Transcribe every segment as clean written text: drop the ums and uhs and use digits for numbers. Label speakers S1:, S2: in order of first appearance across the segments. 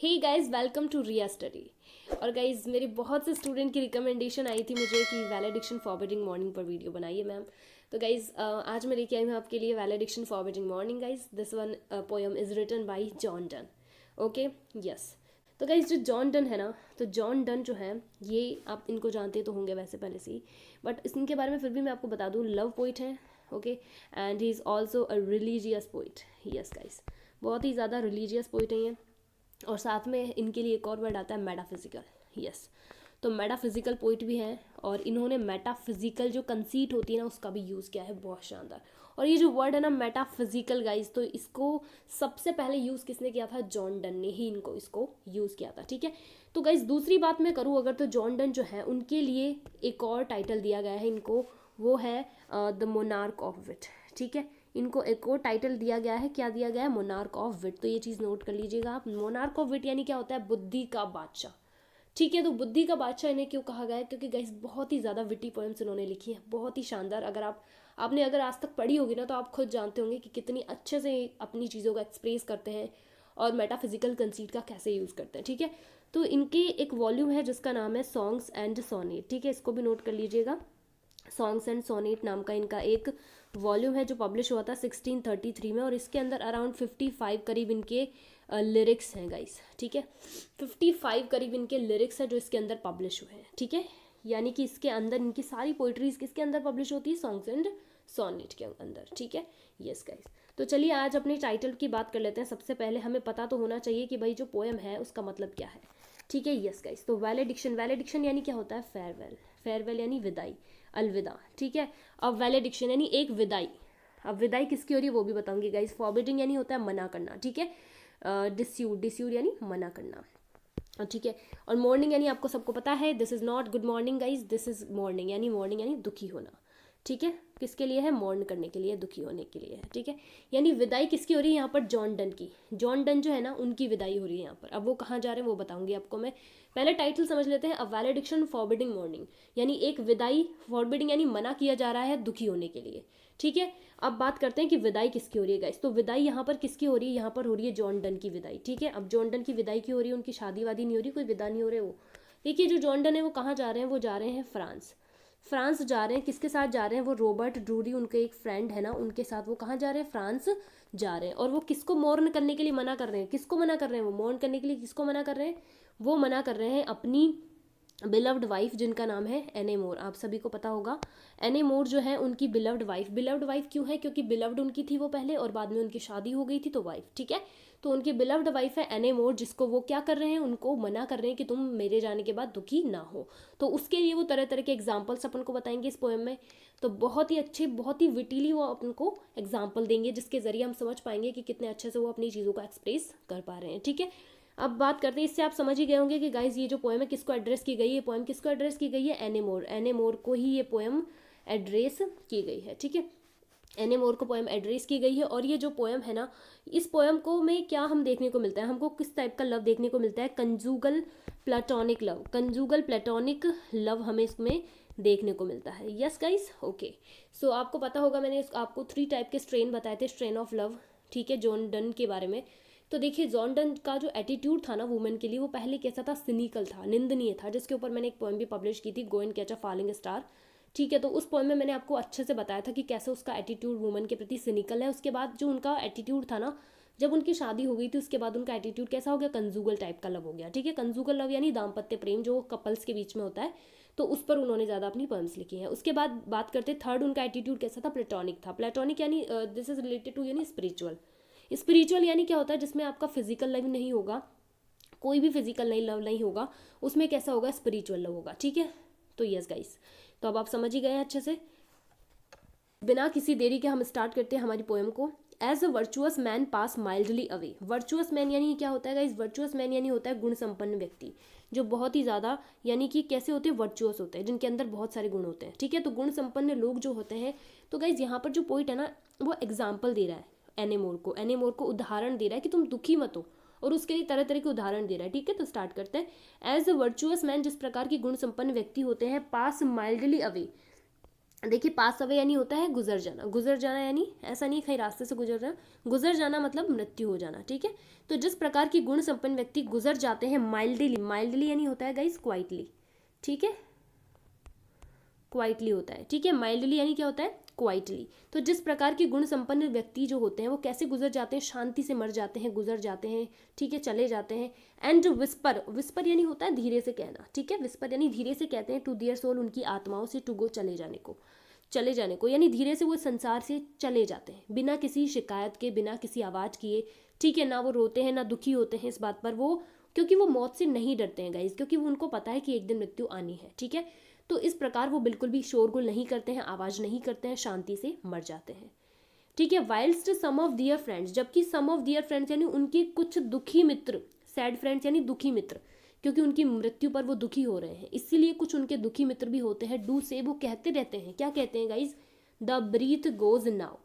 S1: Hey guys, welcome to Riya study. और guys, मेरे बहुत से स्टूडेंट की रिकमेंडेशन आई थी मुझे कि वैलेडिक्शन फॉरबिडिंग मॉर्निंग पर वीडियो बनाइए मैम। तो गाइस, आज मैं लेके आई हूँ आपके लिए valediction forbidding mourning. Guys, this one poem is written by John Donne. Okay, yes. तो गाइस, जो जॉन डन है ना, तो जॉन डन जो है, ये आप इनको जानते तो होंगे वैसे पहले से ही, बट इनके बारे में फिर भी मैं आपको बता दूँ, लव पोइट है। Okay, and he is also a religious poet. Yes guys, बहुत ही ज़्यादा रिलीजियस पोइट है ये। और साथ में इनके लिए एक और वर्ड आता है मेटाफिजिकल। यस, तो मेटाफिजिकल पोइट भी हैं और इन्होंने मेटाफिजिकल जो कंसीट होती है ना उसका भी यूज़ किया है, बहुत शानदार। और ये जो वर्ड है ना मेटाफिजिकल गाइज, तो इसको सबसे पहले यूज़ किसने किया था? जॉन डन ने ही इनको इसको यूज़ किया था। ठीक है, तो गाइज दूसरी बात मैं करूँ अगर, तो जॉन डन जो है उनके लिए एक और टाइटल दिया गया है इनको, वो है द मोनार्क ऑफ विट। ठीक है, इनको एक और टाइटल दिया गया है, क्या दिया गया है? मोनार्क ऑफ विट। तो ये चीज़ नोट कर लीजिएगा आप, मोनार्क ऑफ विट यानी क्या होता है? बुद्धि का बादशाह। ठीक है, तो बुद्धि का बादशाह इन्हें क्यों कहा गया है? क्योंकि गाइस बहुत ही ज़्यादा विटी पोएम्स इन्होंने लिखी है, बहुत ही शानदार। अगर आपने अगर आज तक पढ़ी होगी ना, तो आप खुद जानते होंगे कि कितनी अच्छे से अपनी चीज़ों को एक्सप्रेस करते हैं और मेटाफिजिकल कंसीट का कैसे यूज़ करते हैं। ठीक है, तो इनके एक वॉल्यूम है जिसका नाम है सॉन्ग्स एंड सोनेट। ठीक है, इसको भी नोट कर लीजिएगा। सॉन्ग्स एंड सोनेट नाम का इनका एक वॉल्यूम है जो पब्लिश हुआ था 1633 में, और इसके अंदर अराउंड 55 करीब इनके लिरिक्स हैं गाइस। ठीक है, 55 करीब इनके लिरिक्स हैं जो इसके अंदर पब्लिश हुए हैं। ठीक है, यानी कि इसके अंदर इनकी सारी पोइट्रीज किसके अंदर पब्लिश होती है? सॉन्ग्स एंड सोनेट के अंदर। ठीक है, यस गाइस। तो चलिए आज अपने टाइटल की बात कर लेते हैं। सबसे पहले हमें पता तो होना चाहिए कि भाई जो पोएम है उसका मतलब क्या है। ठीक है, यस गाइस। तो वैलेडिक्शन, वैलेडिक्शन यानी क्या होता है? फेयरवेल। फेयरवेल यानी विदाई, अलविदा। ठीक है, अब वैलेडिक्शन यानी एक विदाई। अब विदाई किसकी हो रही है वो भी बताऊंगी गाइस। फॉरबिडिंग यानी होता है मना करना। ठीक है, डिस्यूट, डिस्यूट यानी मना करना। ठीक है, और मॉर्निंग यानी आपको सबको पता है, this is not good morning guys, this is morning यानी दुखी होना। ठीक है, किसके लिए है? मॉर्न करने के लिए, दुखी होने के लिए है। ठीक है, यानी विदाई किसकी हो रही है यहाँ पर? जॉन डन की। जॉन डन जो है ना उनकी विदाई हो रही है यहाँ पर। अब वो कहाँ जा रहे हैं वो बताऊंगी आपको मैं। पहले टाइटल समझ लेते हैं, अ वैलेडिक्शन फॉरबिडिंग मॉर्निंग, यानी एक विदाई। फॉरबिडिंग यानी मना किया जा रहा है दुखी होने के लिए। ठीक है, अब बात करते हैं कि विदाई किसकी हो रही है गाइस। तो विदाई यहाँ पर किसकी हो रही है? यहाँ पर हो रही है जॉन डन की विदाई। ठीक है, अब जॉन डन की विदाई की हो रही है, उनकी शादी वादी नहीं हो रही, कोई विदा नहीं हो रहे वो। देखिए, जो जॉन डन है वो कहाँ जा रहे हैं? वो जा रहे हैं फ्रांस। फ्रांस जा रहे हैं, किसके साथ जा रहे हैं? वो रॉबर्ट ड्रूरी, उनके एक फ्रेंड है ना, उनके साथ वो कहाँ जा रहे हैं? फ्रांस जा रहे हैं। और वो किसको मॉर्न करने के लिए मना कर रहे हैं? किसको मना कर रहे हैं? वो मॉर्न करने के लिए किसको मना कर रहे हैं? वो मना कर रहे हैं अपनी बिलव्ड वाइफ, जिनका नाम है एने मोर। आप सभी को पता होगा एने मोर जो है उनकी बिलव्ड वाइफ। बिलव्ड वाइफ क्यों है? क्योंकि बिलव्ड उनकी थी वो पहले, और बाद में उनकी शादी हो गई थी तो वाइफ। ठीक है, तो उनकी बिलव्ड वाइफ है एने मोर, जिसको वो क्या कर रहे हैं? उनको मना कर रहे हैं कि तुम मेरे जाने के बाद दुखी ना हो। तो उसके लिए वो तरह तरह के एग्जाम्पल्स अपन को बताएंगे इस पोएम में। तो बहुत ही अच्छे, बहुत ही विटीली वो अपन को एग्जाम्पल देंगे, जिसके जरिए हम समझ पाएंगे कि कितने अच्छे से वो अपनी चीज़ों को एक्सप्रेस कर पा रहे हैं। ठीक है, अब बात करते हैं, इससे आप समझ ही गए होंगे कि गाइज ये जो पोएम है किसको एड्रेस की गई है? पोएम किसको एड्रेस की गई है? एने मोर। एने मोर को ही ये पोएम एड्रेस की गई है। ठीक है, एने मोर को पोएम एड्रेस की गई है। और ये जो पोएम है ना, इस पोएम को में क्या हम देखने को मिलता है? हमको किस टाइप का लव देखने को मिलता है? कंजूगल प्लेटोनिक लव। कंजूगल प्लेटोनिक लव हमें इसमें देखने को मिलता है। Yes guys, okay. सो आपको पता होगा, मैंने आपको 3 टाइप के स्ट्रेन बताए थे, स्ट्रेन ऑफ लव। ठीक है, जॉन डन के बारे में। तो देखिए, जॉन डन का जो एटीट्यूड था ना वुमेन के लिए, वो पहले कैसा था? सिनिकल था, निंदनीय था, जिसके ऊपर मैंने एक पोएम भी पब्लिश की थी, go and catch a falling star. ठीक है, तो उस पोएम में मैंने आपको अच्छे से बताया था कि कैसे उसका एटीट्यूड वुमेन के प्रति सिनिकल है। उसके बाद जो उनका एटीट्यूड था ना, जब उनकी शादी हो गई थी उसके बाद उनका एटीट्यूड कैसा हो गया? कंजूगल टाइप का लव हो गया। ठीक है, कंजूगल लव यानी दाम्पत्य प्रेम जो कपल्स के बीच में होता है, तो उस पर उन्होंने ज़्यादा अपनी पोएम्स लिखी हैं। उसके बाद बात करते, थर्ड उनका एटीट्यूड कैसा था? प्लेटोनिक था। प्लेटोनिक यानी दिस इज रिलेटेड टू यानी स्पिरिचुअल। स्पिरिचुअल यानी क्या होता है? जिसमें आपका फिजिकल लव नहीं होगा, कोई भी फिजिकल नहीं लव नहीं होगा, उसमें कैसा होगा? स्पिरिचुअल लव होगा। ठीक है, तो यस गाइस, तो अब आप समझ ही गए हैं अच्छे से। बिना किसी देरी के हम स्टार्ट करते हैं हमारी पोएम को। As a virtuous man pass mildly away. Virtuous man यानी क्या होता है गाइस? वर्चुअस मैन यानी होता है गुण संपन्न व्यक्ति, जो बहुत ही ज़्यादा, यानी कि कैसे होते हैं? वर्चुअस होते हैं, जिनके अंदर बहुत सारे गुण होते हैं। ठीक है, तो गुण संपन्न लोग जो होते हैं, तो गाइस यहाँ पर जो पोइट है ना, वो एग्जाम्पल दे रहा है एनेमोर को। एनेमोर को उदाहरण दे रहा है कि तुम दुखी मत हो, और उसके लिए तरह तरह के उदाहरण दे रहा है। ठीक है, तो स्टार्ट करते हैं। एज अ वर्चुअस मैन, जिस प्रकार की गुण संपन्न व्यक्ति होते हैं, पास माइल्डली अवे, देखिए पास अवे यानी होता है गुजर जाना, गुजर जाना यानी ऐसा नहीं कहीं रास्ते से गुजर जाना, गुजर जाना मतलब मृत्यु हो जाना, ठीक है। तो जिस प्रकार की गुण संपन्न व्यक्ति गुजर जाते हैं माइल्डली, माइल्डली यानी होता है गाइस क्वाइटली, ठीक है, क्वाइटली होता है, ठीक है। माइल्डली यानी क्या होता है, क्वाइटली। तो जिस प्रकार के गुण संपन्न व्यक्ति जो होते हैं वो कैसे गुजर जाते हैं, शांति से मर जाते हैं, गुजर जाते हैं, ठीक है, चले जाते हैं। एंड विस्पर, विस्पर यानी होता है धीरे से कहना, ठीक है, विस्पर यानी धीरे से कहते हैं टू दियर सोल, उनकी आत्माओं से, टू गो चले जाने को, चले जाने को यानी धीरे से वो संसार से चले जाते हैं बिना किसी शिकायत के, बिना किसी आवाज़ किए, ठीक है। ना वो रोते हैं ना दुखी होते हैं इस बात पर, वो क्योंकि वो मौत से नहीं डरते हैं गाइज, क्योंकि वो उनको पता है कि एक दिन मृत्यु आनी है, ठीक है। तो इस प्रकार वो बिल्कुल भी शोरगुल नहीं करते हैं, आवाज़ नहीं करते हैं, शांति से मर जाते हैं, ठीक है। Whilst some of their friends, जबकि सम ऑफ दियर फ्रेंड्स यानी उनके कुछ दुखी मित्र, सैड फ्रेंड्स यानी दुखी मित्र, क्योंकि उनकी मृत्यु पर वो दुखी हो रहे हैं, इसीलिए कुछ उनके दुखी मित्र भी होते हैं, डू से वो कहते रहते हैं, क्या कहते हैं guys, the breath goes now,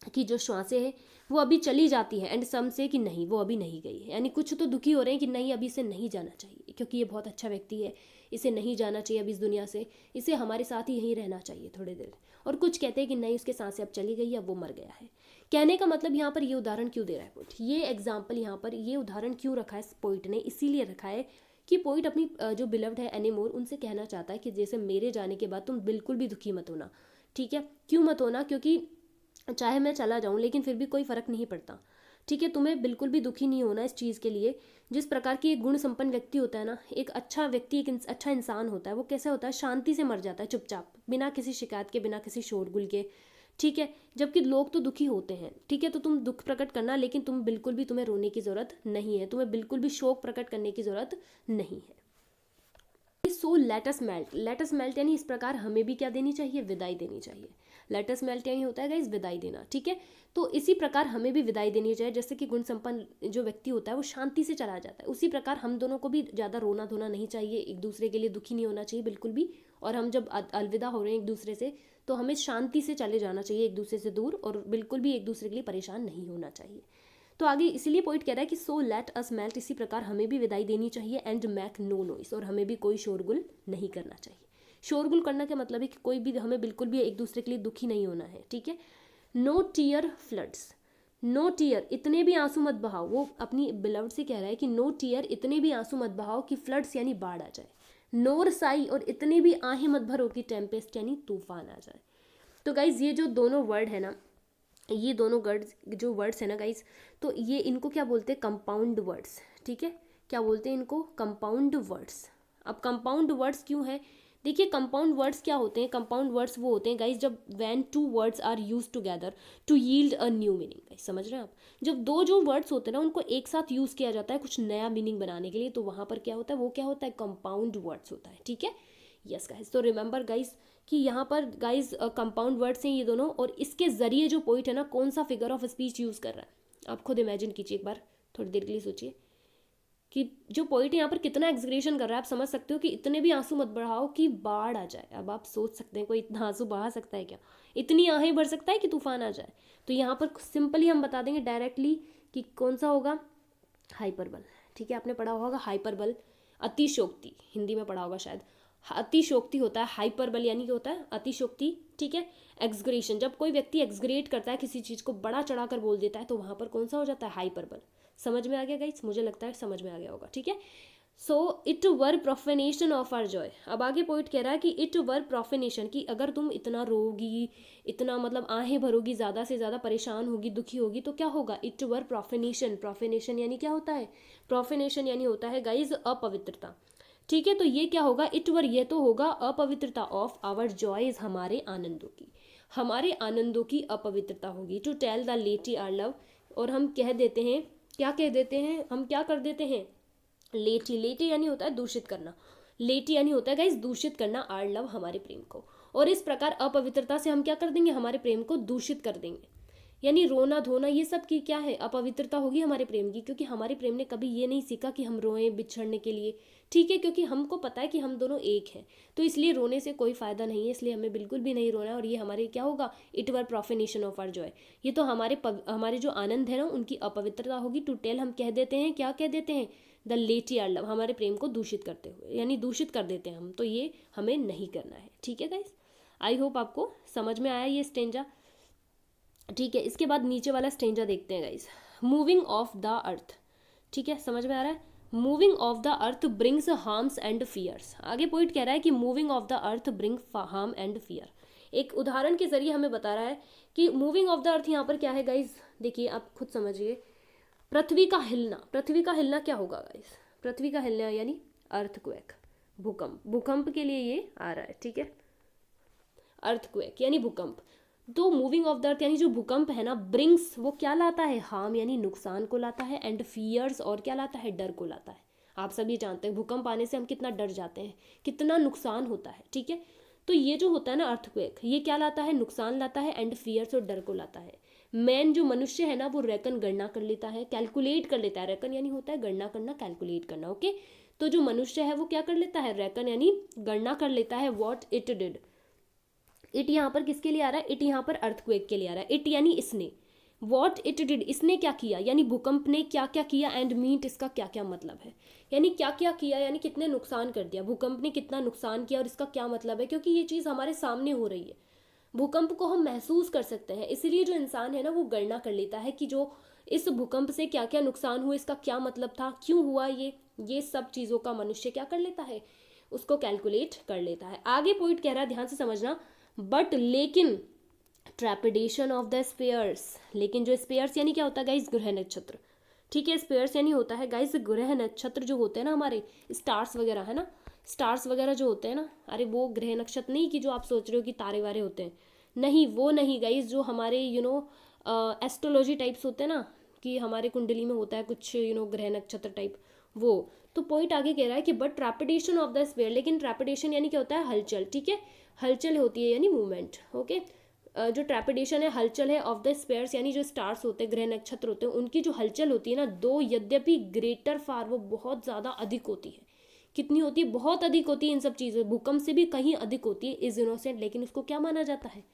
S1: कि जो श्वासें हैं वो अभी चली जाती है, एंड सम से कि नहीं वो अभी नहीं गई है, यानी कुछ तो दुखी हो रहे हैं कि नहीं अभी इसे नहीं जाना चाहिए, क्योंकि ये बहुत अच्छा व्यक्ति है, इसे नहीं जाना चाहिए अभी इस दुनिया से, इसे हमारे साथ ही यहीं रहना चाहिए थोड़ी देर। और कुछ कहते हैं कि नहीं उसके सांसें अब चली गई, अब वो मर गया है। कहने का मतलब यहाँ पर ये उदाहरण क्यों दे रहा है पोइट, ये एग्जाम्पल यहाँ पर ये उदाहरण क्यों रखा है पोइट ने, इसीलिए रखा है कि पोइट अपनी जो बिलव्ड है एनी मोर, उनसे कहना चाहता है कि जैसे मेरे जाने के बाद तुम बिल्कुल भी दुखी मत होना, ठीक है। क्यों मत होना, क्योंकि चाहे मैं चला जाऊं लेकिन फिर भी कोई फ़र्क नहीं पड़ता, ठीक है। तुम्हें बिल्कुल भी दुखी नहीं होना इस चीज़ के लिए। जिस प्रकार की एक गुण संपन्न व्यक्ति होता है ना, एक अच्छा व्यक्ति, एक अच्छा इंसान होता है, वो कैसे होता है, शांति से मर जाता है चुपचाप, बिना किसी शिकायत के, बिना किसी शोरगुल के, ठीक है। जबकि लोग तो दुखी होते हैं, ठीक है, तो तुम दुख प्रकट करना, लेकिन तुम बिल्कुल भी, तुम्हें रोने की ज़रूरत नहीं है, तुम्हें बिल्कुल भी शोक प्रकट करने की ज़रूरत नहीं है। So let's melt, let's melt यानी इस प्रकार हमें भी क्या देनी चाहिए, विदाई देनी चाहिए। लेटस मेल्ट यानी होता है गाइस विदाई देना, ठीक है। तो इसी प्रकार हमें भी विदाई देनी चाहिए, जैसे कि गुण संपन्न जो व्यक्ति होता है वो शांति से चला जाता है, उसी प्रकार हम दोनों को भी ज़्यादा रोना धोना नहीं चाहिए, एक दूसरे के लिए दुखी नहीं होना चाहिए बिल्कुल भी। और हम जब अलविदा हो रहे हैं एक दूसरे से, तो हमें शांति से चले जाना चाहिए एक दूसरे से दूर, और बिल्कुल भी एक दूसरे के लिए परेशान नहीं होना चाहिए। तो आगे इसीलिए पॉइंट कह रहा है कि सो लेट अस मेल्ट, इसी प्रकार हमें भी विदाई देनी चाहिए, एंड मैक नो नॉइस, और हमें भी कोई शोरगुल नहीं करना चाहिए। शोरगुल करना का मतलब है कि कोई भी, हमें बिल्कुल भी एक दूसरे के लिए दुखी नहीं होना है, ठीक है। No tear floods, no tear इतने भी आंसू मत बहाओ, वो अपनी बिलव्ड से कह रहा है कि नो टीयर इतने भी आंसू मत बहाओ कि फ्लड्स यानी बाढ़ आ जाए, नोर साई और इतने भी आहें मत भरो कि टेम्पेस्ट यानी तूफान आ जाए। तो गाइज ये जो दोनों वर्ड है ना, ये दोनों जो वर्ड्स है ना गाइज, तो ये इनको क्या बोलते हैं, कंपाउंड वर्ड्स, ठीक है। क्या बोलते हैं इनको, कंपाउंड वर्ड्स। अब कंपाउंड वर्ड्स क्यों है, देखिए कंपाउंड वर्ड्स क्या होते हैं, कंपाउंड वर्ड्स वो होते हैं गाइज जब when two words are use together to yield a new meaning, guys समझ रहे हैं आप, जब दो जो वर्ड्स होते हैं ना उनको एक साथ यूज किया जाता है कुछ नया मीनिंग बनाने के लिए, तो वहां पर क्या होता है, वो क्या होता है, कंपाउंड वर्ड्स होता है, ठीक है। यस गाइज, तो रिमेंबर गाइज कि यहाँ पर गाइज कंपाउंड वर्ड्स हैं ये दोनों, और इसके जरिए जो पोइट है ना कौन सा फिगर ऑफ स्पीच यूज़ कर रहा है, आप खुद इमेजिन कीजिए एक बार, थोड़ी देर के लिए सोचिए कि जो पोइट है यहाँ पर कितना एग्जीक्यूशन कर रहा है। आप समझ सकते हो कि इतने भी आंसू मत बढ़ाओ कि बाढ़ आ जाए। अब आप सोच सकते हैं कोई इतना आंसू बहा सकता है क्या, इतनी आहें भर सकता है कि तूफान आ जाए। तो यहाँ पर सिंपली हम बता देंगे डायरेक्टली कि कौन सा होगा, हाइपरबल, ठीक है। आपने पढ़ा होगा हाइपरबल, अतिशोक्ति, हिंदी में पढ़ा होगा शायद। अतिशोक्ति होता है, हाइपरबल यानी क्या होता है, अतिशोक्ति, ठीक है। एक्सग्रेशन, जब कोई व्यक्ति एक्सग्रेट करता है किसी चीज़ को, बड़ा चढ़ाकर बोल देता है, तो वहाँ पर कौन सा हो जाता है, हाइपरबल। समझ में आ गया गाइस, मुझे लगता है समझ में आ गया होगा, ठीक है। So it were profanation of our joy. अब आगे पॉइंट कह रहा है कि इट वर प्रोफेनेशन, कि अगर तुम इतना रोगी, इतना मतलब आहें भरोगी, ज़्यादा से ज़्यादा परेशान होगी, दुखी होगी, तो क्या होगा, इट वर प्रोफेनेशन। प्रोफेनेशन यानी क्या होता है, प्रोफेनेशन यानी होता है गाइज अपवित्रता, ठीक है। तो ये क्या होगा, इट वर, ये तो होगा अपवित्रता ऑफ आवर जॉयज, हमारे आनंदों की, हमारे आनंदों की अपवित्रता होगी। टू टेल द लेटी आर लव, और हम कह देते हैं, क्या कह देते हैं, हम क्या कर देते हैं, लेटी, लेटी यानी होता है दूषित करना, लेटी यानी होता है गाइस दूषित करना, आर लव हमारे प्रेम को। और इस प्रकार अपवित्रता से हम क्या कर देंगे, हमारे प्रेम को दूषित कर देंगे, यानी रोना धोना ये सब की क्या है, अपवित्रता होगी हमारे प्रेम की, क्योंकि हमारे प्रेम ने कभी ये नहीं सीखा कि हम रोएं बिछड़ने के लिए, ठीक है, क्योंकि हमको पता है कि हम दोनों एक हैं, तो इसलिए रोने से कोई फायदा नहीं है, इसलिए हमें बिल्कुल भी नहीं रोना है। और ये हमारे क्या होगा, it were profanation of our joy, ये तो हमारे जो आनंद है ना उनकी अपवित्रता होगी। टू टेल, हम कह देते हैं, क्या कह देते हैं, द लेटी आर लव, हमारे प्रेम को दूषित करते हुए, यानी दूषित कर देते हैं हम, तो ये हमें नहीं करना है, ठीक है गाइस। आई होप आपको समझ में आया ये स्टेंजा। ठीक है, इसके बाद नीचे वाला स्टेंजा देखते हैं guys. Moving of the earth, ठीक है, समझ में आ रहा है। Moving of the earth brings harms and fears. आगे पॉइंट कह रहा है कि moving of the earth bring harm and fear. एक उदाहरण के जरिए हमें बता रहा है कि मूविंग ऑफ द अर्थ यहाँ पर क्या है गाइज, देखिए आप खुद समझिए। पृथ्वी का हिलना, पृथ्वी का हिलना क्या होगा गाइज, पृथ्वी का हिलना यानी अर्थक्वेक, भूकंप, भूकंप के लिए ये आ रहा है, ठीक है, अर्थक्वेक यानी भूकंप। तो मूविंग ऑफ द अर्थ यानी जो भूकंप है ना, ब्रिंग्स वो क्या लाता है, हार्म यानी नुकसान को लाता है, एंड फियर्स और क्या लाता है, डर को लाता है। आप सभी जानते हैं भूकंप आने से हम कितना डर जाते हैं, कितना नुकसान होता है, ठीक है। तो ये जो होता है ना अर्थक्वेक, ये क्या लाता है, नुकसान लाता है, एंड फियर्स और डर को लाता है। मैन जो मनुष्य है ना वो रेकन गणना कर लेता है, कैलकुलेट कर लेता है। रेकन यानी होता है गणना करना, कैलकुलेट करना, ओके। तो जो मनुष्य है वो क्या कर लेता है, रेकन यानी गणना कर लेता है, व्हाट इट डिड। इट यहाँ पर किसके लिए आ रहा है, इट यहाँ पर अर्थक्वेक के लिए आ रहा है। इट यानी इसने, वॉट इट डिड इसने क्या किया, यानी भूकंप ने क्या क्या किया, एंड मीट इसका क्या क्या मतलब है, यानी क्या क्या किया, यानी कितने नुकसान कर दिया, भूकंप ने कितना नुकसान किया और इसका क्या मतलब है। क्योंकि ये चीज़ हमारे सामने हो रही है, भूकंप को हम महसूस कर सकते हैं, इसीलिए जो इंसान है ना वो गणना कर लेता है कि जो इस भूकंप से क्या क्या नुकसान हुआ, इसका क्या मतलब था, क्यों हुआ ये सब चीज़ों का मनुष्य क्या कर लेता है, उसको कैलकुलेट कर लेता है। आगे पॉइंट कह रहा है, ध्यान से समझना, बट लेकिन ट्रेपिडेशन ऑफ द स्पेयर्स, लेकिन जो स्पेयर्स यानी क्या होता है गाइस, ग्रह नक्षत्र, ठीक है। स्पेयर्स यानी होता है गाइस ग्रह नक्षत्र जो होते हैं ना हमारे, स्टार्स वगैरह है ना, स्टार्स वगैरह जो होते हैं ना, अरे वो ग्रह नक्षत्र नहीं कि जो आप सोच रहे हो कि तारे वारे होते हैं, नहीं वो नहीं गाइस, जो हमारे एस्ट्रोलॉजी टाइप्स होते हैं ना, कि हमारे कुंडली में होता है कुछ ग्रह नक्षत्र टाइप, वो। तो पॉइंट आगे कह रहा है कि but trepidation of the spheres, लेकिन ट्रेपिडेशन यानी क्या होता है, हलचल, ठीक है, हलचल होती है यानी मूवमेंट, ओके। जो ट्रेपिडेशन है, हलचल है, ऑफ द स्पेयर्स यानी जो स्टार्स होते हैं, ग्रह नक्षत्र होते हैं, उनकी जो हलचल होती है ना, दो यद्यपि ग्रेटर फार, वो बहुत ज़्यादा अधिक होती है। कितनी होती है, बहुत अधिक होती है इन सब चीज़ों, भूकंप से भी कहीं अधिक होती है, इज इनोसेंट, लेकिन उसको क्या माना जाता है,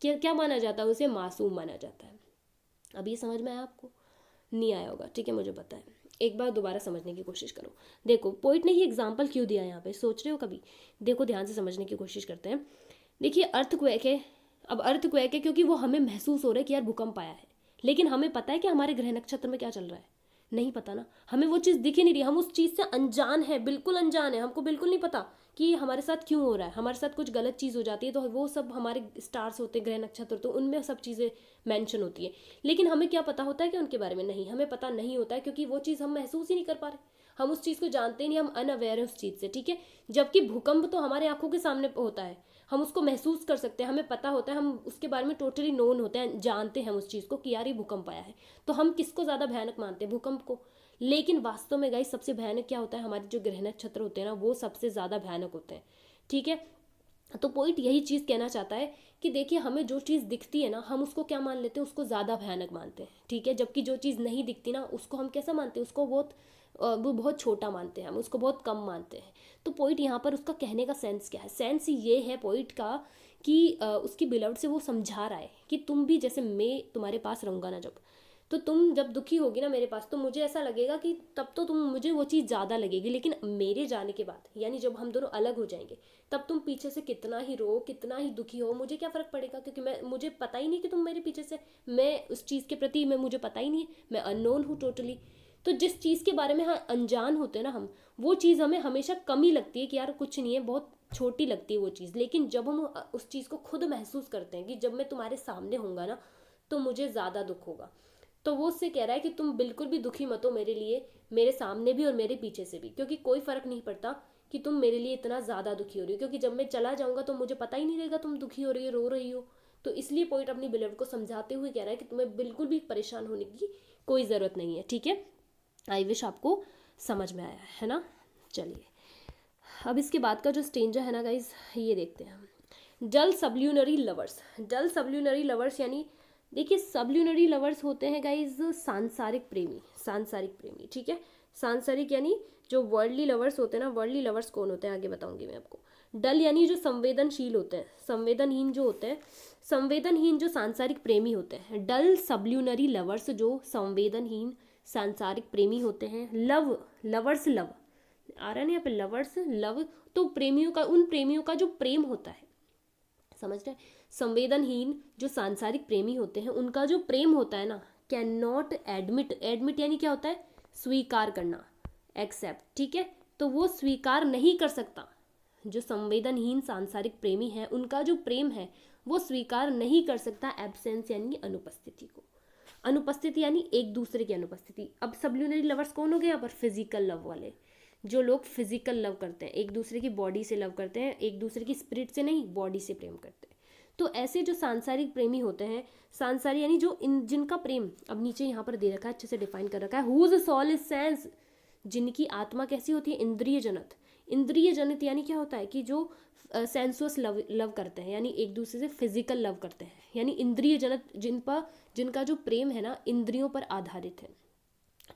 S1: क्या क्या माना जाता है, उसे मासूम माना जाता है। अब ये समझ में आया आपको, नहीं आया होगा, ठीक है, मुझे पता है, एक बार दोबारा समझने की कोशिश करो। देखो पोइट ने ये एग्जाम्पल क्यों दिया यहाँ पे, सोच रहे हो कभी, देखो ध्यान से समझने की कोशिश करते हैं। देखिए अर्थक्वेक है, अब अर्थक्वेक है क्योंकि वो हमें महसूस हो रहा है कि यार भूकंप आया है, लेकिन हमें पता है कि हमारे ग्रह नक्षत्र में क्या चल रहा है, नहीं पता ना, हमें वो चीज़ दिख ही नहीं रही, हम उस चीज़ से अनजान है, बिल्कुल अनजान है, हमको बिल्कुल नहीं पता कि हमारे साथ क्यों हो रहा है, हमारे साथ कुछ गलत चीज़ हो जाती है, तो वो सब हमारे स्टार्स होते हैं, ग्रह नक्षत्र, तो उनमें सब चीज़ें मेंशन होती है, लेकिन हमें क्या पता होता है कि उनके बारे में, नहीं, हमें पता नहीं होता है, क्योंकि वो चीज़ हम महसूस ही नहीं कर पा रहे, हम उस चीज़ को जानते नहीं, हम अनअवेयर है उस चीज़ से, ठीक है। जबकि भूकंप तो हमारे आंखों के सामने होता है, हम उसको महसूस कर सकते हैं, हमें पता होता है, हम उसके बारे में टोटली नोन होते हैं, जानते हैं हम उस चीज़ को कि यार ये भूकंप आया है, तो हम किसको ज़्यादा भयानक मानते हैं, भूकंप को। लेकिन वास्तव में गाइस सबसे भयानक क्या होता है, हमारे जो ग्रह नक्षत्र होते हैं ना, वो सबसे ज़्यादा भयानक होते हैं, ठीक है। तो पॉइंट यही चीज़ कहना चाहता है कि देखिए हमें जो चीज़ दिखती है ना, हम उसको क्या मान लेते हैं, उसको ज़्यादा भयानक मानते हैं, ठीक है। जबकि जो चीज़ नहीं दिखती ना, उसको हम कैसा मानते हैं, उसको वो बहुत छोटा मानते हैं, हम उसको बहुत कम मानते हैं। तो पॉइंट यहाँ पर उसका कहने का सेंस क्या है, सेंस ये है पॉइंट का कि उसकी बिलव्ड से वो समझा रहा है कि तुम भी, जैसे मैं तुम्हारे पास रहूँगा ना जब, तो तुम जब दुखी होगी ना मेरे पास, तो मुझे ऐसा लगेगा कि तब तो तुम, मुझे वो चीज़ ज़्यादा लगेगी, लेकिन मेरे जाने के बाद, यानी जब हम दोनों अलग हो जाएंगे, तब तुम पीछे से कितना ही रो, कितना ही दुखी हो, मुझे क्या फ़र्क पड़ेगा, क्योंकि मुझे पता ही नहीं कि तुम मेरे पीछे से, मैं उस चीज़ के प्रति मुझे पता ही नहीं है, मैं अननोन हूँ टोटली। तो जिस चीज़ के बारे में हाँ अनजान होते हैं ना हम, वो चीज़ हमें हमेशा कम ही लगती है कि यार कुछ नहीं है, बहुत छोटी लगती है वो चीज़। लेकिन जब हम उस चीज़ को खुद महसूस करते हैं कि जब मैं तुम्हारे सामने होऊंगा ना, तो मुझे ज़्यादा दुख होगा, तो वो उससे कह रहा है कि तुम बिल्कुल भी दुखी मत हो मेरे लिए, मेरे सामने भी और मेरे पीछे से भी, क्योंकि कोई फ़र्क नहीं पड़ता कि तुम मेरे लिए इतना ज़्यादा दुखी हो रही हो, क्योंकि जब मैं चला जाऊँगा तो मुझे पता ही नहीं रहेगा तुम दुखी हो रही हो, रो रही हो। तो इसलिए पॉइंट अपनी बिलव्ड को समझाते हुए कह रहा है कि तुम्हें बिल्कुल भी परेशान होने की कोई ज़रूरत नहीं है, ठीक है। आई विश आपको समझ में आया है ना। चलिए अब इसके बाद का जो स्टेंजर है ना गाइज, ये देखते हैं हम। डल सबल्यूनरी लवर्स, डल सबल्यूनरी लवर्स यानी देखिए सबल्यूनरी लवर्स होते हैं गाइज सांसारिक प्रेमी, सांसारिक प्रेमी, ठीक है। सांसारिक यानी जो वर्ल्डली लवर्स होते हैं ना, वर्ल्डली लवर्स कौन होते हैं आगे बताऊंगी मैं आपको। डल यानी जो संवेदनशील होते हैं, संवेदनहीन जो होते हैं, संवेदनहीन जो सांसारिक प्रेमी होते हैं। डल सबल्यूनरी लवर्स जो संवेदनहीन सांसारिक प्रेमी होते हैं। लव, लवर्स, लव आ रहा है ना यहाँ पे, लवर्स लव, तो प्रेमियों का, उन प्रेमियों का जो प्रेम होता है, समझ रहे हैं? संवेदनहीन जो सांसारिक प्रेमी होते हैं उनका जो प्रेम होता है ना, कैन नॉट एडमिट, एडमिट यानी क्या होता है? स्वीकार करना, एक्सेप्ट, ठीक है? तो वो स्वीकार नहीं कर सकता, जो संवेदनहीन सांसारिक प्रेमी है उनका जो प्रेम है वो स्वीकार नहीं कर सकता एब्सेंस यानी अनुपस्थिति को। अनुपस्थिति यानी एक दूसरे की अनुपस्थिति। अब सबल्यूनरी लवर्स कौन हो गए यहाँ पर? फिजिकल लव वाले, जो लोग फिजिकल लव करते हैं, एक दूसरे की बॉडी से लव करते हैं, एक दूसरे की स्पिरिट से नहीं, बॉडी से प्रेम करते हैं। तो ऐसे जो सांसारिक प्रेमी होते हैं, सांसारिक यानी जो जिनका प्रेम, अब नीचे यहाँ पर दे रखा है, अच्छे से डिफाइन कर रखा है, हुज सॉल इज सेंस, जिनकी आत्मा कैसी होती है? इंद्रिय जनित। इंद्रिय जनित यानी क्या होता है कि जो सेंसुअस लव करते हैं, यानी एक दूसरे से फिजिकल लव करते हैं, यानी इंद्रिय जनित, जिनका जो प्रेम है ना इंद्रियों पर आधारित है,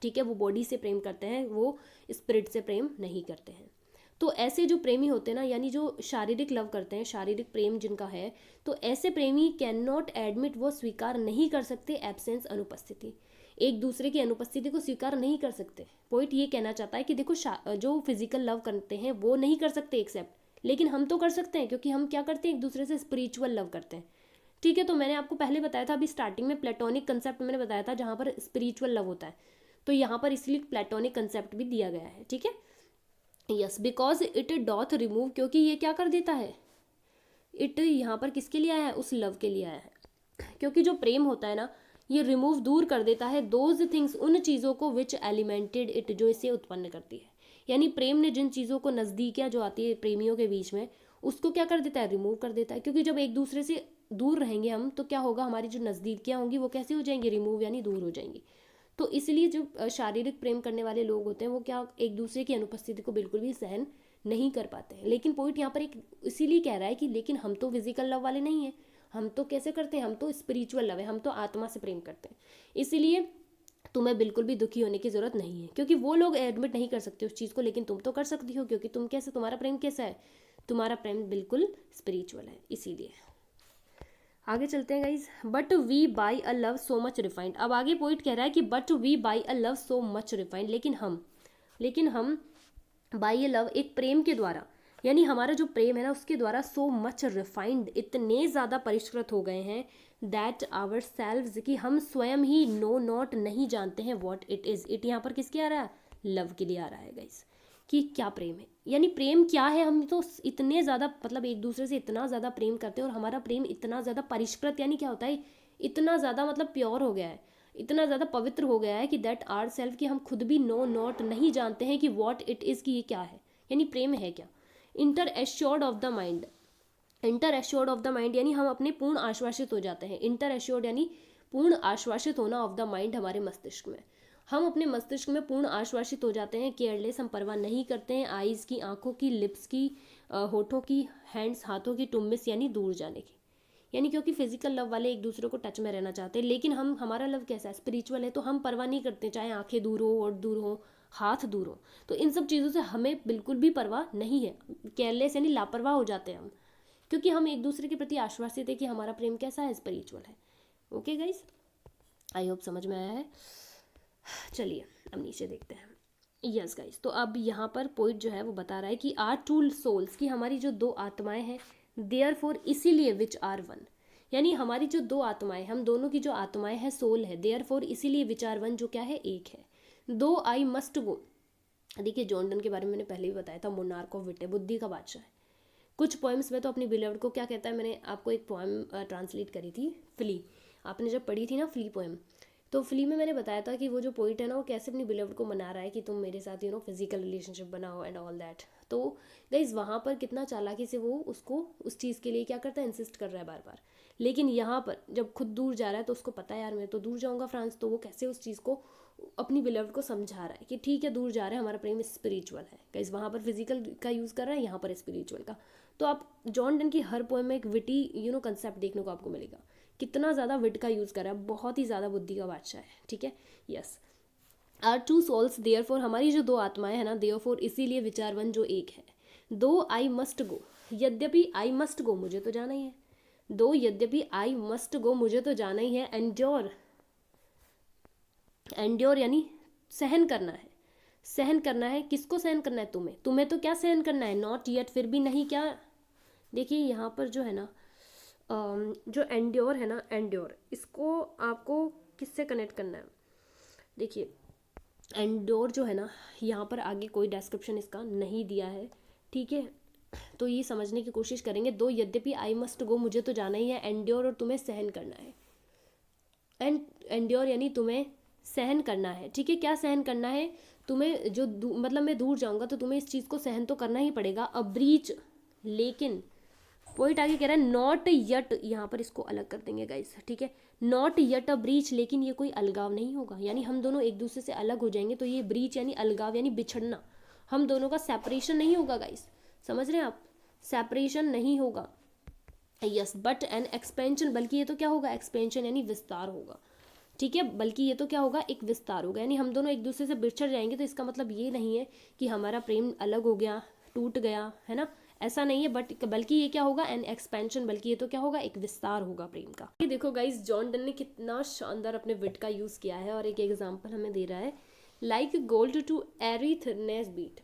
S1: ठीक है? वो बॉडी से प्रेम करते हैं, वो स्पिरिट से प्रेम नहीं करते हैं। तो ऐसे जो प्रेमी होते हैं ना, यानी जो शारीरिक लव करते हैं, शारीरिक प्रेम जिनका है, तो ऐसे प्रेमी कैन नॉट एडमिट, वो स्वीकार नहीं कर सकते एब्सेंस, अनुपस्थिति, एक दूसरे की अनुपस्थिति को स्वीकार नहीं कर सकते। पॉइंट ये कहना चाहता है कि देखो जो फिजिकल लव करते हैं वो नहीं कर सकते एक्सेप्ट, लेकिन हम तो कर सकते हैं, क्योंकि हम क्या करते हैं? एक दूसरे से स्पिरिचुअल लव करते हैं, ठीक है? तो मैंने आपको पहले बताया था, अभी स्टार्टिंग में प्लेटोनिक कंसेप्ट मैंने बताया था जहाँ पर स्पिरिचुअल लव होता है, तो यहाँ पर इसलिए प्लेटोनिक कंसेप्ट भी दिया गया है, ठीक है? Yes, because it doth remove, क्योंकि ये क्या कर देता है? इट यहाँ पर किसके लिए आया है? उस लव के लिए आया है, क्योंकि जो प्रेम होता है ना ये रिमूव, दूर कर देता है दोज थिंग्स, उन चीज़ों को विच एलिमेंटेड इट, जो इसे उत्पन्न करती है। यानी प्रेम ने जिन चीज़ों को, नज़दीकियाँ जो आती है प्रेमियों के बीच में, उसको क्या कर देता है? रिमूव कर देता है। क्योंकि जब एक दूसरे से दूर रहेंगे हम तो क्या होगा? हमारी जो नज़दीकियाँ होंगी वो कैसे हो जाएंगी? रिमूव, यानी दूर हो जाएंगी। तो इसलिए जो शारीरिक प्रेम करने वाले लोग होते हैं वो क्या, एक दूसरे की अनुपस्थिति को बिल्कुल भी सहन नहीं कर पाते हैं। लेकिन पॉइंट यहाँ पर एक इसीलिए कह रहा है कि लेकिन हम तो फिजिकल लव वाले नहीं हैं, हम तो कैसे करते हैं? हम तो स्पिरिचुअल लव है, हम तो आत्मा से प्रेम करते हैं। इसीलिए तुम्हें बिल्कुल भी दुखी होने की ज़रूरत नहीं है, क्योंकि वो लोग एडमिट नहीं कर सकते उस चीज़ को, लेकिन तुम तो कर सकती हो, क्योंकि तुम कैसे, तुम्हारा प्रेम कैसा है? तुम्हारा प्रेम बिल्कुल स्पिरिचुअल है। इसीलिए आगे चलते हैं guys. But we by a love so much refined, अब आगे पॉइंट कह रहा है कि but we by a love so much refined, लेकिन हम बाई अ लव, एक प्रेम के द्वारा, यानी हमारा जो प्रेम है ना उसके द्वारा, सो मच रिफाइंड, इतने ज़्यादा परिष्कृत हो गए हैं, दैट आवर सेल्व्स, कि हम स्वयं ही नो नॉट, नहीं जानते हैं व्हाट इट इज़। इट यहाँ पर किसके आ रहा है? लव के लिए आ रहा है गाइस, कि क्या प्रेम है, यानी प्रेम क्या है। हम तो इतने ज़्यादा, मतलब एक दूसरे से इतना ज़्यादा प्रेम करते हैं, और हमारा प्रेम इतना ज़्यादा परिष्कृत, यानी क्या होता है? इतना ज़्यादा मतलब प्योर हो गया है, इतना ज़्यादा पवित्र हो गया है कि दैट आर सेल्फ, कि हम खुद भी नो नॉट, नहीं जानते हैं कि व्हाट इट इज़, कि ये क्या है, यानी प्रेम है क्या। Inter assured of the mind, inter assured of the mind यानी हम अपने पूर्ण आश्वासित हो जाते हैं। इंटर एश्योर्ड यानी पूर्ण आश्वासित होना ऑफ द माइंड, हमारे मस्तिष्क में, हम अपने मस्तिष्क में पूर्ण आश्वासित हो जाते हैं। केयरलेस, हम परवाह नहीं करते हैं आईज की, आंखों की, लिप्स की, होठों की, हैंड्स, हाथों की, टू मिस यानी दूर जाने की, यानी क्योंकि फिजिकल लव वाले एक दूसरे को टच में रहना चाहते हैं, लेकिन हमारा लव कैसा है? स्पिरिचुअल है, तो हम परवाह नहीं करते, चाहे आंखें दूर हो, होठ दूर हो, हाथ दूर हो, तो इन सब चीज़ों से हमें बिल्कुल भी परवाह नहीं है। केयरलेस यानी लापरवाह हो जाते हैं हम, क्योंकि हम एक दूसरे के प्रति आश्वासित है कि हमारा प्रेम कैसा है? स्पिरिचुअल है। ओके गाइज, आई होप समझ में आया है। चलिए अब नीचे देखते हैं। यस गाइज, तो अब यहाँ पर पॉइंट जो है वो बता रहा है कि आर टू सोल्स, की हमारी जो दो आत्माएं हैं, देयर फॉर, इसीलिए, विच आर वन, यानी हमारी जो दो आत्माएं, हम दोनों की जो आत्माएं हैं, सोल है, देयर फॉर, इसीलिए, विच आर वन, जो क्या है? एक है। दो आई मस्ट गो, देखिए जॉन डन के बारे में मैंने पहले भी बताया था, मोनार्क ऑफ विटे, बुद्धि का बादशाह है। कुछ पोएम्स में तो अपनी बिलवड को क्या कहता है, मैंने आपको एक पोएम ट्रांसलेट करी थी, फ्ली, आपने जब पढ़ी थी ना फ्ली पोएम, तो फ्ली में मैंने बताया था कि वो जो पोइट है ना वो कैसे अपनी बिलवड को मना रहा है कि तुम मेरे साथ फिजिकल रिलेशनशिप बनाओ एंड ऑल दैट। तो गाइज वहाँ पर कितना चालाकी से वो उसको उस चीज़ के लिए क्या करता है? इंसिस्ट कर रहा है बार बार। लेकिन यहाँ पर जब खुद दूर जा रहा है तो उसको पता है यार मैं तो दूर जाऊँगा फ्रांस, तो वो कैसे उस चीज़ को अपनी बिलवड को समझा रहा है कि ठीक है दूर जा रहा है, हमारा प्रेम स्पिरिचुअल है। गाइज वहाँ पर फिजिकल का यूज़ कर रहा है, यहाँ पर स्पिरिचुअल का। तो आप जॉन डन की हर पोएम में एक विटी कंसेप्ट देखने को आपको मिलेगा, कितना ज़्यादा विट का यूज़ कर रहा है, बहुत ही ज़्यादा बुद्धि का बादशाह है। ठीक है, yes. Our two souls therefore, हमारी जो दो आत्माएं हैं ना, देयर फॉर, इसीलिए, विचार वन, जो एक है। दो आई मस्ट गो, यद्यपि आई मस्ट गो, मुझे तो जाना ही है। दो यद्यपि आई मस्ट गो, मुझे तो जाना ही है। एंड्योर, एंड्योर यानी सहन करना है। सहन करना है, किसको सहन करना है? तुम्हें। तुम्हें तो क्या सहन करना है? नॉट येट, फिर भी नहीं, क्या? देखिए यहाँ पर जो है ना, जो एंड्योर है ना, एंड्योर, इसको आपको किससे कनेक्ट करना है? देखिए एंड्योर जो है ना, यहाँ पर आगे कोई डिस्क्रिप्शन इसका नहीं दिया है, ठीक है, तो ये समझने की कोशिश करेंगे। दो यद्यपि आई मस्ट गो, मुझे तो जाना ही है, एंड्योर और तुम्हें सहन करना है, एंड्योर यानी तुम्हें सहन करना है, ठीक है। क्या सहन करना है तुम्हें? जो मतलब मैं दूर जाऊंगा तो तुम्हें इस चीज़ को सहन तो करना ही पड़ेगा। अ ब्रीच, लेकिन पॉइंट आगे कह रहा है नॉट यट, यहाँ पर इसको अलग कर देंगे गाइस, ठीक है, नॉट यट अ ब्रीच, लेकिन ये कोई अलगाव नहीं होगा, यानी हम दोनों एक दूसरे से अलग हो जाएंगे, तो ये ब्रीच यानी अलगाव यानी बिछड़ना, हम दोनों का सेपरेशन नहीं होगा गाइस, समझ रहे हैं आप? सेपरेशन नहीं होगा, यस, बट एन एक्सपेंशन, बल्कि ये तो क्या होगा? एक्सपेंशन यानी विस्तार होगा, ठीक है, बल्कि ये तो क्या होगा? एक विस्तार होगा, यानी हम दोनों एक दूसरे से बिछड़ जाएंगे, तो इसका मतलब ये नहीं है कि हमारा प्रेम अलग हो गया, टूट गया, है ना, ऐसा नहीं है, बट बल्कि ये क्या होगा? एन एक्सपेंशन, बल्कि ये तो क्या होगा? एक विस्तार होगा प्रेम का। ये देखो गाइस, जॉन डन ने कितना शानदार अपने विट का यूज किया है, और एक एग्जाम्पल हमें दे रहा है, like gold to airy thinness beat,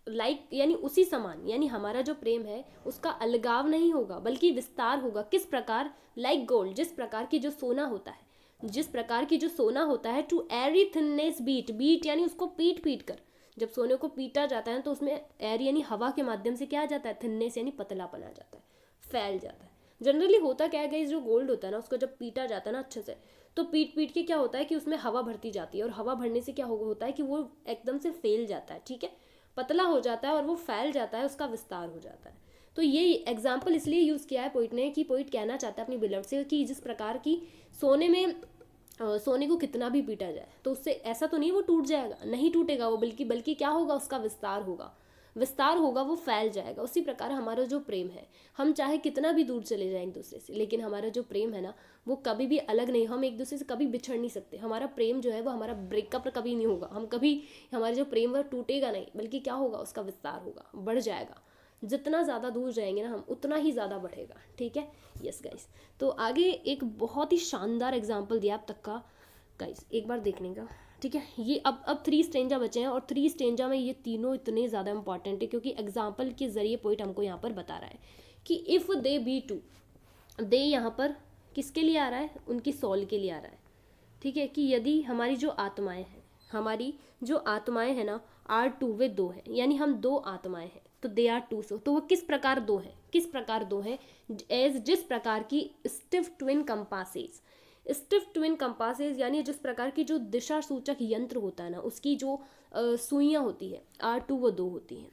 S1: like यानी उसी समान, यानी हमारा जो प्रेम है उसका अलगाव नहीं होगा बल्कि विस्तार होगा। किस प्रकार? लाइक गोल्ड, जिस प्रकार की जो सोना होता है, जिस प्रकार की जो सोना होता है, to airy thinness beat, beat यानी उसको पीट पीट कर, जब सोने को पीटा जाता है तो उसमें एयर यानी हवा के माध्यम से क्या आ जाता है? थिननेस यानी पतलापन आ जाता है, फैल जाता है। जनरली होता क्या है गाइस, जो गोल्ड होता है ना, उसको जब पीटा जाता है ना अच्छे से, तो पीट पीट के क्या होता है कि उसमें हवा भरती जाती है, और हवा भरने से क्या होता है कि वो एकदम से फैल जाता है, ठीक है, पतला हो जाता है और वो फैल जाता है, उसका विस्तार हो जाता है। तो ये एग्जाम्पल इसलिए यूज़ किया है पोइट ने, कि पोइट कहना चाहता है अपनी बिलव से कि जिस प्रकार की सोने में सोने को कितना भी पीटा जाए तो उससे ऐसा तो नहीं वो टूट जाएगा, नहीं टूटेगा वो, बल्कि बल्कि क्या होगा? उसका विस्तार होगा, विस्तार होगा, वो फैल जाएगा। उसी प्रकार हमारा जो प्रेम है, हम चाहे कितना भी दूर चले जाएं एक दूसरे से, लेकिन हमारा जो प्रेम है ना, वो कभी भी अलग नहीं, हम एक दूसरे से कभी बिछड़ नहीं सकते। हमारा प्रेम जो है वो हमारा ब्रेकअप कभी नहीं होगा, हम कभी, हमारा जो प्रेम वह टूटेगा नहीं, बल्कि क्या होगा? उसका विस्तार होगा, बढ़ जाएगा। जितना ज़्यादा दूर जाएंगे ना हम, उतना ही ज़्यादा बढ़ेगा, ठीक है, यस गाइस। तो आगे एक बहुत ही शानदार एग्जाम्पल दिया अब तक का गाइस, एक बार देखने का, ठीक है। ये अब 3 स्टेंजा बचे हैं, और 3 स्टेंजा में ये तीनों इतने ज़्यादा इंपॉर्टेंट है, क्योंकि एग्जाम्पल के जरिए पोइट हमको यहाँ पर बता रहा है कि इफ़ दे बी टू, दे यहाँ पर किसके लिए आ रहा है? उनकी सोल के लिए आ रहा है, ठीक है, कि यदि हमारी जो आत्माएं हैं, हमारी जो आत्माएं हैं ना, आर टू, वे दो हैं, यानी हम 2 आत्माएं हैं, तो दे आर टू। सो तो वो किस प्रकार 2 हैं? किस प्रकार 2 हैं? एज, जिस प्रकार की stiff twin compasses, stiff twin compasses यानी जिस प्रकार की जो दिशा सूचक यंत्र होता है ना, उसकी जो सुइयाँ होती है, आर टू, वो 2 होती हैं,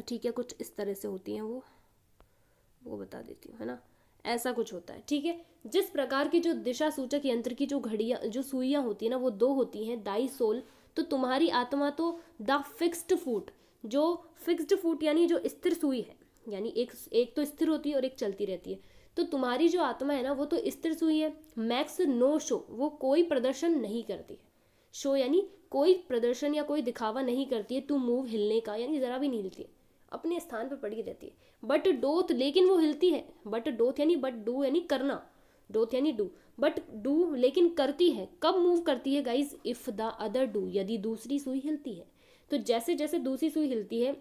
S1: ठीक है, कुछ इस तरह से होती हैं, वो बता देती हूँ, है ना, ऐसा कुछ होता है, ठीक है। जिस प्रकार की जो दिशा सूचक यंत्र की जो घड़ियाँ, जो सुइयाँ होती है ना, वो 2 होती हैं, दाई सोल, तो तुम्हारी आत्मा तो द फिक्स्ड फुट, जो फिक्स्ड फुट यानी जो स्थिर सुई है, यानी एक तो स्थिर होती है और एक चलती रहती है, तो तुम्हारी जो आत्मा है ना, वो तो स्थिर सुई है। मैक्स नो शो, वो कोई प्रदर्शन नहीं करती है, शो यानी कोई प्रदर्शन या कोई दिखावा नहीं करती है, टू मूव, हिलने का, यानी जरा भी नहीं हिलती है, अपने स्थान पर पड़ी रहती है। बट डोथ, लेकिन वो हिलती है, बट डोथ यानी बट डू यानी करना, डोथ यानी डू, बट डू लेकिन करती है। कब मूव करती है guys? If the other do, यदि दूसरी सुई हिलती है। तो जैसे जैसे दूसरी सुई हिलती है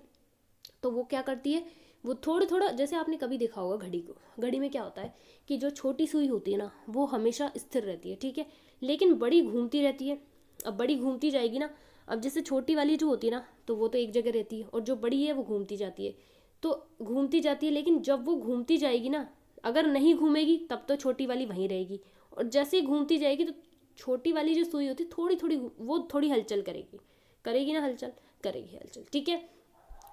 S1: तो वो क्या करती है? वो थोड़ा थोड़ा, जैसे आपने कभी देखा होगा घड़ी को, घड़ी में क्या होता है कि जो छोटी सुई होती है ना, वो हमेशा स्थिर रहती है, ठीक है, लेकिन बड़ी घूमती रहती है। अब बड़ी घूमती जाएगी ना, अब जैसे छोटी वाली जो होती है ना, तो वो तो एक जगह रहती है, और जो बड़ी है वो घूमती जाती है, तो घूमती जाती है, लेकिन जब वो घूमती जाएगी ना, अगर नहीं घूमेगी तब तो छोटी वाली वहीं रहेगी, और जैसे ही घूमती जाएगी तो छोटी वाली जो सुई होती है थोड़ी थोड़ी वो थोड़ी हलचल करेगी, करेगी ना हलचल, करेगी हलचल, ठीक है।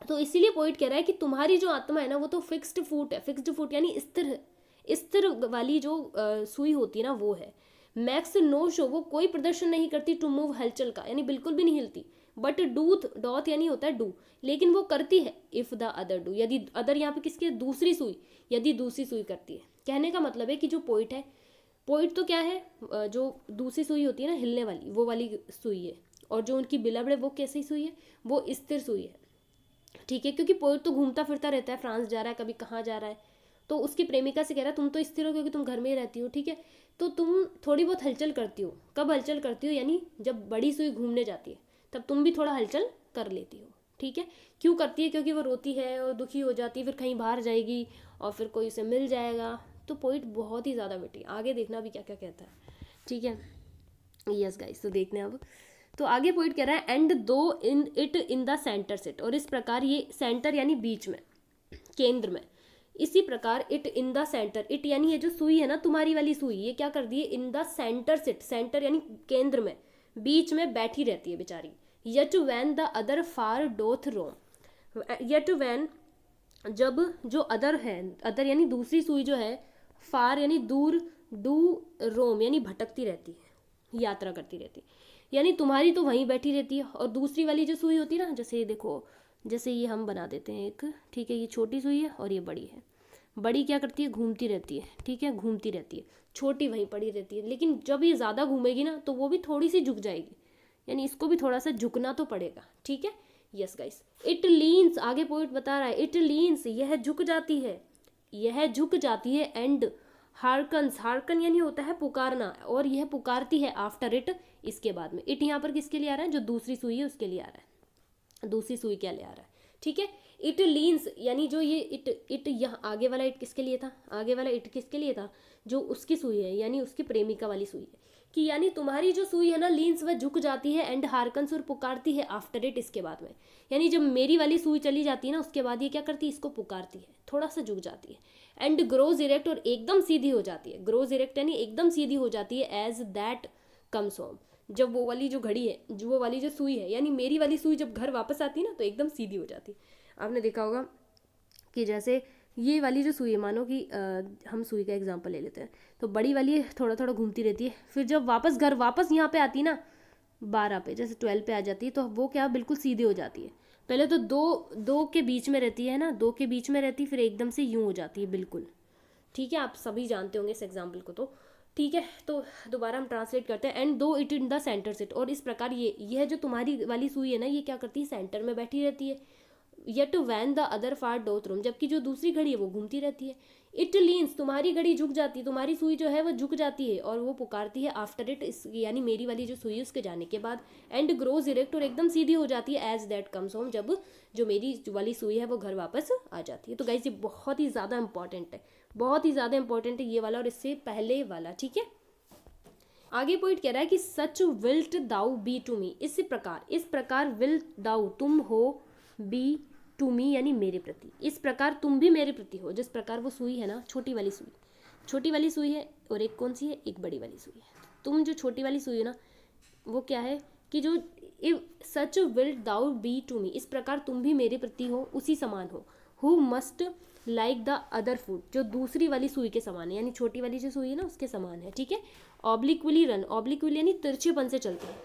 S1: तो इसीलिए पोइट कह रहा है कि तुम्हारी जो आत्मा है ना, वो तो फिक्स्ड फुट है, फिक्स्ड फुट यानी स्थिर, स्थिर वाली जो सुई होती है ना, वो है। मैक्स नो शो, वो कोई प्रदर्शन नहीं करती, टू मूव, हलचल का, यानी बिल्कुल भी नहीं हिलती। बट डूथ, डॉथ यानी होता है डू, लेकिन वो करती है इफ द अदर डू, यदि अदर यहाँ पे किसकी है? दूसरी सुई, यदि दूसरी सुई करती है। कहने का मतलब है कि जो पोइट है, पोइट तो क्या है, जो दूसरी सुई होती है ना हिलने वाली, वो वाली सुई है, और जो उनकी बिलवड है वो कैसी सुई है? वो स्थिर सुई है, ठीक है, क्योंकि पोइट तो घूमता फिरता रहता है, फ्रांस जा रहा है, कभी कहाँ जा रहा है, तो उसकी प्रेमिका से कह रहा है तुम तो स्थिर हो क्योंकि तुम घर में ही रहती हो, ठीक है, तो तुम थोड़ी बहुत हलचल करती हो। कब हलचल करती हो? यानी जब बड़ी सुई घूमने जाती है तब तुम भी थोड़ा हलचल कर लेती हो, ठीक है, क्यों करती है? क्योंकि वो रोती है और दुखी हो जाती है, फिर कहीं बाहर जाएगी और फिर कोई उसे मिल जाएगा। तो पोइट बहुत ही ज़्यादा विटी, आगे देखना भी क्या क्या कहता है, ठीक है। यस गाइस, तो देखते हैं अब। तो आगे पोइट कह रहा है and though in it in the centre sit, और इस प्रकार ये सेंटर यानी बीच में, केंद्र में, इसी प्रकार it in the centre, it यानी ये जो सुई है ना तुम्हारी वाली सुई, ये क्या कर दी है? In the centre sit, center यानी केंद्र में, बीच में बैठी रहती है बेचारी। Yet when the other far doth roam, yet when जब जो अदर है, अदर यानी दूसरी सुई जो है, फार यानी दूर, डू रोम यानी भटकती रहती है, यात्रा करती रहती है। यानी तुम्हारी तो वहीं बैठी रहती है और दूसरी वाली जो सुई होती है ना, जैसे ये देखो, जैसे ये हम बना देते हैं एक, ठीक है, ये छोटी सुई है और ये बड़ी है। बड़ी क्या करती है? घूमती रहती है, ठीक है, घूमती रहती है। छोटी वहीं पड़ी रहती है, लेकिन जब ये ज़्यादा घूमेगी ना तो वो भी थोड़ी सी झुक जाएगी, यानी इसको भी थोड़ा सा झुकना तो पड़ेगा, ठीक है। यस गाइस, इट लीन्स, आगे पोइट बता रहा है, इट लीन्स, यह झुक जाती है, यह झुक जाती है। एंड हार्कन्स, हार्कन यानी होता है पुकारना, और यह पुकारती है आफ्टर इट, इसके बाद में। इट यहाँ पर किसके लिए आ रहा है? जो दूसरी सुई है उसके लिए आ रहा है, दूसरी सुई क्या ले आ रहा है, ठीक है। इट लीन्स यानी जो ये इट यहाँ आगे वाला इट किसके लिए था? आगे वाला इट किसके लिए था? जो उसकी सुई है, यानी उसकी प्रेमिका वाली सुई है, कि यानी तुम्हारी जो सुई है ना लीन्स, वह झुक जाती है। एंड हार्कन्स, और पुकारती है आफ्टर इट, इसके बाद में। यानी जब मेरी वाली सुई चली जाती है ना, उसके बाद ये क्या करती है? इसको पुकारती है, थोड़ा सा झुक जाती है। एंड ग्रोज इरेक्ट, और एकदम सीधी हो जाती है। ग्रोज इरेक्ट यानी एकदम सीधी हो जाती है। एज दैट कम्स होम, जब वो वाली जो घड़ी है, जो वो वाली जो सुई है, यानी मेरी वाली सुई जब घर वापस आती है ना, तो एकदम सीधी हो जाती है। आपने देखा होगा कि जैसे ये वाली जो सुई है, मानो कि हम सुई का एग्जांपल ले लेते हैं, तो बड़ी वाली थोड़ा थोड़ा घूमती रहती है, फिर जब वापस घर वापस यहाँ पे आती है ना, 12 पे, जैसे 12 पे आ जाती है, तो वो क्या बिल्कुल सीधी हो जाती है। पहले तो दो के बीच में रहती है ना, दो के बीच में रहती, फिर एकदम से यूं हो जाती है बिल्कुल, ठीक है। आप सभी जानते होंगे इस एग्जाम्पल को, तो ठीक है। तो दोबारा हम ट्रांसलेट करते हैं। And though it in the centre sit, और इस प्रकार यह जो तुम्हारी वाली सुई है ना, ये क्या करती है? सेंटर में बैठी रहती है। Yet van the other far doth रोम, जबकि जो दूसरी घड़ी है वो घूमती रहती है। इट लीन्स, तुम्हारी घड़ी झुक जाती है, तुम्हारी सुई जो है वो झुक जाती है, और वो पुकारती है आफ्टर इट, यानी मेरी वाली जो सुई है उसके जाने के बाद। एंड ग्रोज इरेक्ट, और एकदम सीधी हो जाती है। एज दैट कम्स होम, जब जो मेरी वाली सुई है वो घर वापस आ जाती है। तो गाइस ये बहुत ही ज़्यादा इंपॉर्टेंट है, बहुत ही ज़्यादा इंपॉर्टेंट है ये वाला और इससे पहले वाला, ठीक है। आगे पॉइंट कह रहा है कि such wilt thou be to me, इस प्रकार विल दाउ, तुम हो, बी टू मी यानी मेरे प्रति, इस प्रकार तुम भी मेरे प्रति हो। जिस प्रकार वो सुई है ना, छोटी वाली सुई है, और एक कौन सी है? एक बड़ी वाली सुई है। तुम जो छोटी वाली सुई है ना, वो क्या है कि जो such will thou be to me, इस प्रकार तुम भी मेरे प्रति हो, उसी समान हो। Who must like the other food, जो दूसरी वाली सुई के समान है, यानी छोटी वाली जो सुई है ना उसके समान है, ठीक है। ऑब्लिक्वली रन, ऑब्लिक्वली यानी तिरछेपन से चलती है,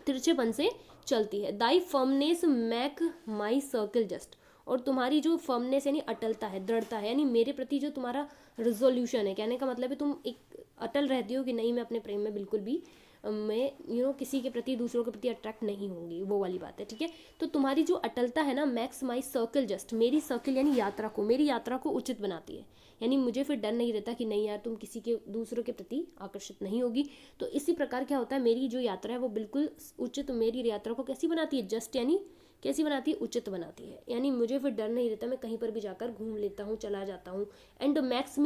S1: तिरछेपन से चलती है। दाई फर्मनेस मैक माई सर्कल जस्ट, और तुम्हारी जो फर्मनेस यानी अटलता है, दृढ़ता है, यानी मेरे प्रति जो तुम्हारा रिजोल्यूशन है, कहने का मतलब है तुम एक अटल रहती हो कि नहीं, मैं अपने प्रेम में बिल्कुल भी मैं किसी के प्रति, दूसरों के प्रति अट्रैक्ट नहीं होंगी, वो वाली बात है, ठीक है। तो तुम्हारी जो अटलता है ना, मैक्स माई सर्कल जस्ट, मेरी सर्कल यानी यात्रा को, मेरी यात्रा को उचित बनाती है। यानी मुझे फिर डर नहीं रहता कि नहीं यार तुम किसी के दूसरों के प्रति आकर्षित नहीं होगी। तो इसी प्रकार क्या होता है, मेरी जो यात्रा है वो बिल्कुल उचित, मेरी यात्रा को कैसी बनाती है? जस्ट यानी कैसी बनाती है? उचित बनाती है। यानी मुझे फिर डर नहीं रहता, मैं कहीं पर भी जाकर घूम लेता हूँ, चला जाता हूँ। एंड मैक्स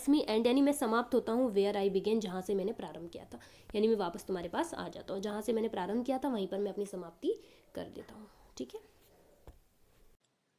S1: मी एंड यानी मैं समाप्त होता हूँ, वेयर आई बिगेन, जहाँ से मैंने प्रारंभ किया था, यानी मैं वापस तुम्हारे पास आ जाता हूँ, जहाँ से मैंने प्रारंभ किया था वहीं पर मैं अपनी समाप्ति कर देता हूँ, ठीक है।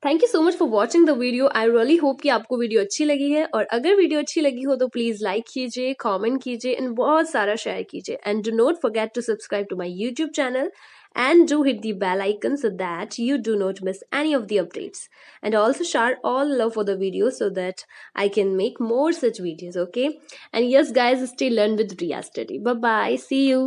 S1: Thank you so much for watching the video. I really hope कि आपको वीडियो अच्छी लगी है, और अगर वीडियो अच्छी लगी हो तो प्लीज लाइक कीजिए, कमेंट कीजिए, एंड बहुत सारा शेयर कीजिए। And do not forget to subscribe to my YouTube channel and do hit the bell icon so that you do not miss any of the updates, and also share all love for the video so that I can make more such videos, okay? And yes guys, stay learn with Ria Study. Bye bye, see you.